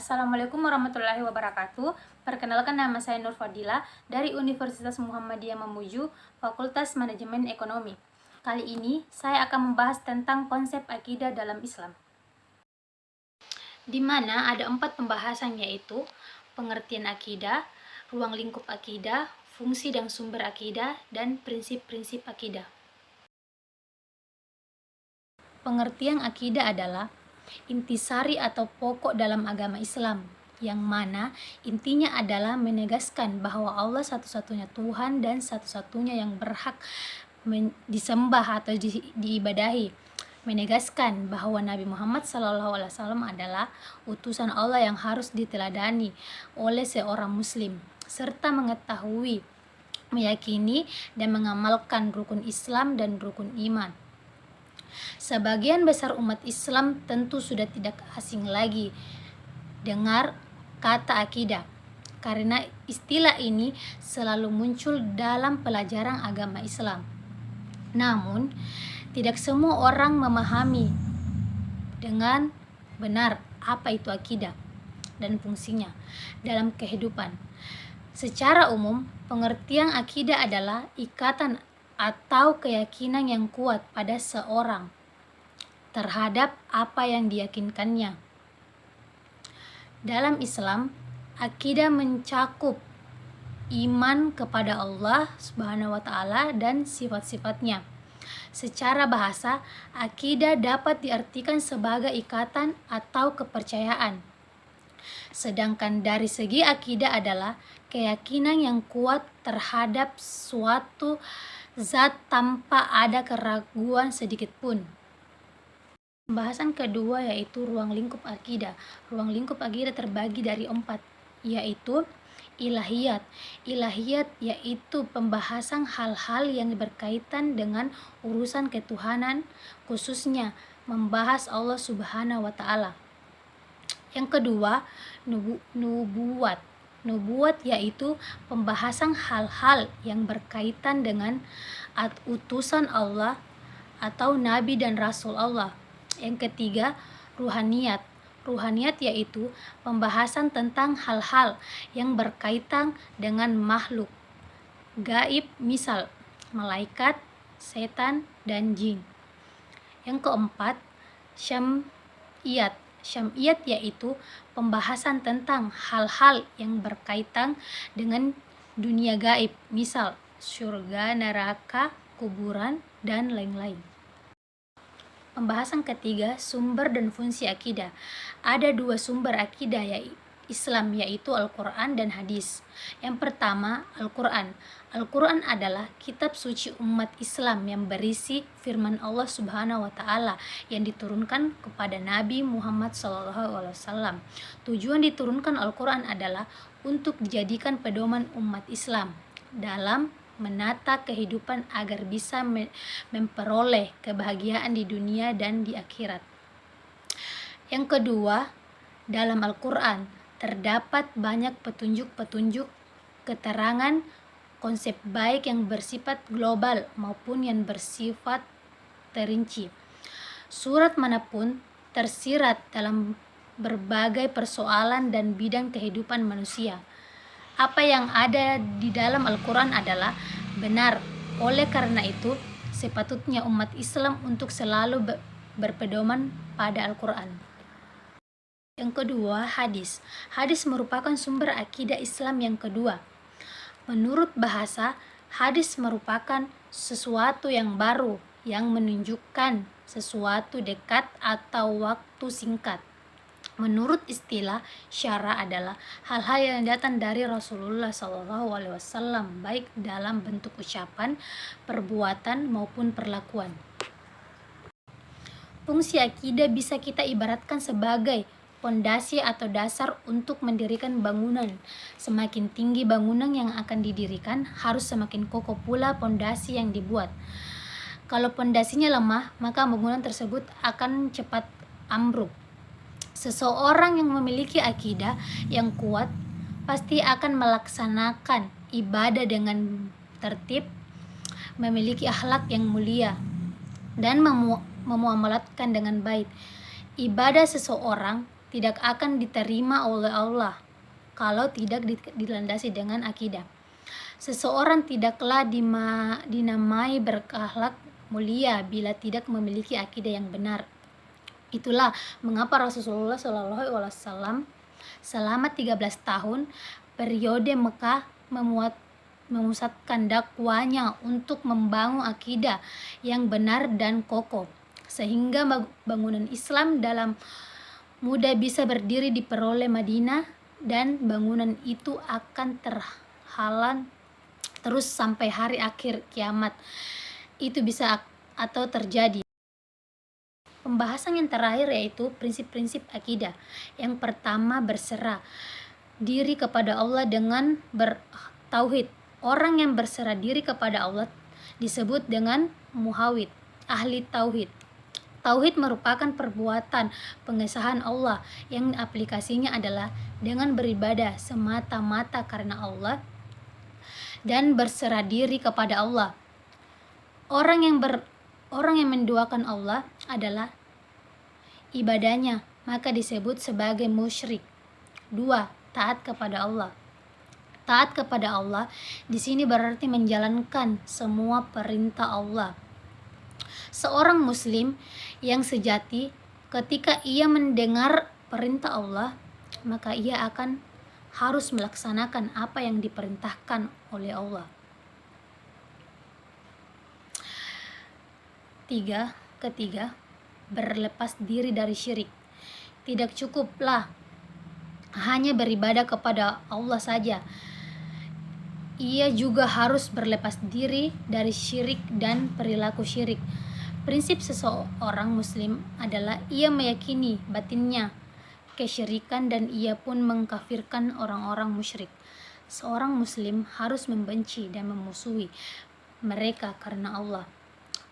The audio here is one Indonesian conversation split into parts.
Assalamualaikum warahmatullahi wabarakatuh. Perkenalkan, nama saya Nur Fadila dari Universitas Muhammadiyah Mamuju, Fakultas Manajemen Ekonomi. Kali ini saya akan membahas tentang konsep akidah dalam Islam, di mana ada 4 pembahasan, yaitu pengertian akidah, ruang lingkup akidah, fungsi dan sumber akidah, dan prinsip-prinsip akidah. Pengertian akidah adalah intisari atau pokok dalam agama Islam, yang mana intinya adalah menegaskan bahwa Allah satu-satunya Tuhan dan satu-satunya yang berhak disembah atau diibadahi, menegaskan bahwa Nabi Muhammad SAW adalah utusan Allah yang harus diteladani oleh seorang muslim, serta mengetahui, meyakini, dan mengamalkan rukun Islam dan rukun iman. Sebagian besar umat Islam tentu sudah tidak asing lagi dengar kata akidah, karena istilah ini selalu muncul dalam pelajaran agama Islam. Namun, tidak semua orang memahami dengan benar apa itu akidah dan fungsinya dalam kehidupan. Secara umum, pengertian akidah adalah ikatan atau keyakinan yang kuat pada seorang terhadap apa yang diyakinkannya. Dalam Islam, akidah mencakup iman kepada Allah Subhanahu wa Ta'ala dan sifat-sifatnya. Secara bahasa, akidah dapat diartikan sebagai ikatan atau kepercayaan. Sedangkan dari segi akidah adalah keyakinan yang kuat terhadap suatu zat tanpa ada keraguan sedikit pun. Pembahasan kedua yaitu ruang lingkup akidah. Ruang lingkup akidah terbagi dari 4, yaitu ilahiyat. Ilahiyat yaitu pembahasan hal-hal yang berkaitan dengan urusan ketuhanan, khususnya membahas Allah Subhanahu wa Ta'ala. Yang kedua, nubuwat. Nubuwat yaitu pembahasan hal-hal yang berkaitan dengan utusan Allah atau Nabi dan Rasul Allah. Yang ketiga, ruhaniyat. Ruhaniyat yaitu pembahasan tentang hal-hal yang berkaitan dengan makhluk gaib, misal malaikat, setan, dan jin. Yang keempat, syam'iyat. Syam'iyat yaitu pembahasan tentang hal-hal yang berkaitan dengan dunia gaib, misal surga, neraka, kuburan, dan lain-lain. Pembahasan ketiga, sumber dan fungsi akidah. Ada 2 sumber akidah Islam, yaitu Al-Quran dan hadis. Yang pertama, Al-Quran. Al-Quran adalah kitab suci umat Islam yang berisi firman Allah Subhanahu wa Ta'ala yang diturunkan kepada Nabi Muhammad SAW. Tujuan diturunkan Al-Quran adalah untuk dijadikan pedoman umat Islam dalam menata kehidupan agar bisa memperoleh kebahagiaan di dunia dan di akhirat. Yang kedua, dalam Al-Quran terdapat banyak petunjuk-petunjuk, keterangan, konsep baik yang bersifat global maupun yang bersifat terinci. Surat manapun tersirat dalam berbagai persoalan dan bidang kehidupan manusia. Apa yang ada di dalam Al-Quran adalah benar. Oleh karena itu, sepatutnya umat Islam untuk selalu berpedoman pada Al-Quran. Yang kedua, hadis. Hadis merupakan sumber akidah Islam yang kedua. Menurut bahasa, hadis merupakan sesuatu yang baru yang menunjukkan sesuatu dekat atau waktu singkat. Menurut istilah syara adalah hal-hal yang datang dari Rasulullah SAW, baik dalam bentuk ucapan, perbuatan, maupun perlakuan. Fungsi akidah bisa kita ibaratkan sebagai pondasi atau dasar untuk mendirikan bangunan. Semakin tinggi bangunan yang akan didirikan, harus semakin kokoh pula pondasi yang dibuat. Kalau pondasinya lemah, maka bangunan tersebut akan cepat ambruk. Seseorang yang memiliki akidah yang kuat pasti akan melaksanakan ibadah dengan tertib, memiliki akhlak yang mulia, dan memuamalatkan dengan baik. Ibadah seseorang tidak akan diterima oleh Allah kalau tidak dilandasi dengan akidah. Seseorang tidaklah dinamai berakhlak mulia bila tidak memiliki akidah yang benar. Itulah mengapa Rasulullah SAW selama 13 tahun periode Mekah memusatkan dakwanya untuk membangun akidah yang benar dan kokoh, sehingga bangunan Islam dalam mudah bisa berdiri diperoleh Madinah, dan bangunan itu akan terhalang terus sampai hari akhir kiamat itu bisa atau terjadi. Pembahasan yang terakhir yaitu prinsip-prinsip akidah. Yang pertama, berserah diri kepada Allah dengan bertauhid. Orang yang berserah diri kepada Allah disebut dengan muwahhid, ahli tauhid. Tauhid merupakan perbuatan pengesahan Allah yang aplikasinya adalah dengan beribadah semata-mata karena Allah dan berserah diri kepada Allah. Orang yang menduakan Allah adalah ibadahnya, maka disebut sebagai musyrik. 2. Taat kepada Allah. Taat kepada Allah di sini berarti menjalankan semua perintah Allah. Seorang muslim yang sejati ketika ia mendengar perintah Allah, maka ia akan harus melaksanakan apa yang diperintahkan oleh Allah. Ketiga, berlepas diri dari syirik. Tidak cukuplah hanya beribadah kepada Allah saja. Ia juga harus berlepas diri dari syirik dan perilaku syirik. Prinsip seseorang muslim adalah ia meyakini batinnya kesyirikan dan ia pun mengkafirkan orang-orang musyrik. Seorang muslim harus membenci dan memusuhi mereka karena Allah.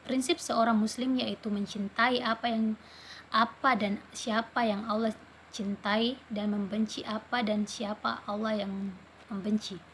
Prinsip seorang muslim yaitu mencintai apa dan siapa yang Allah cintai dan membenci apa dan siapa Allah yang membenci.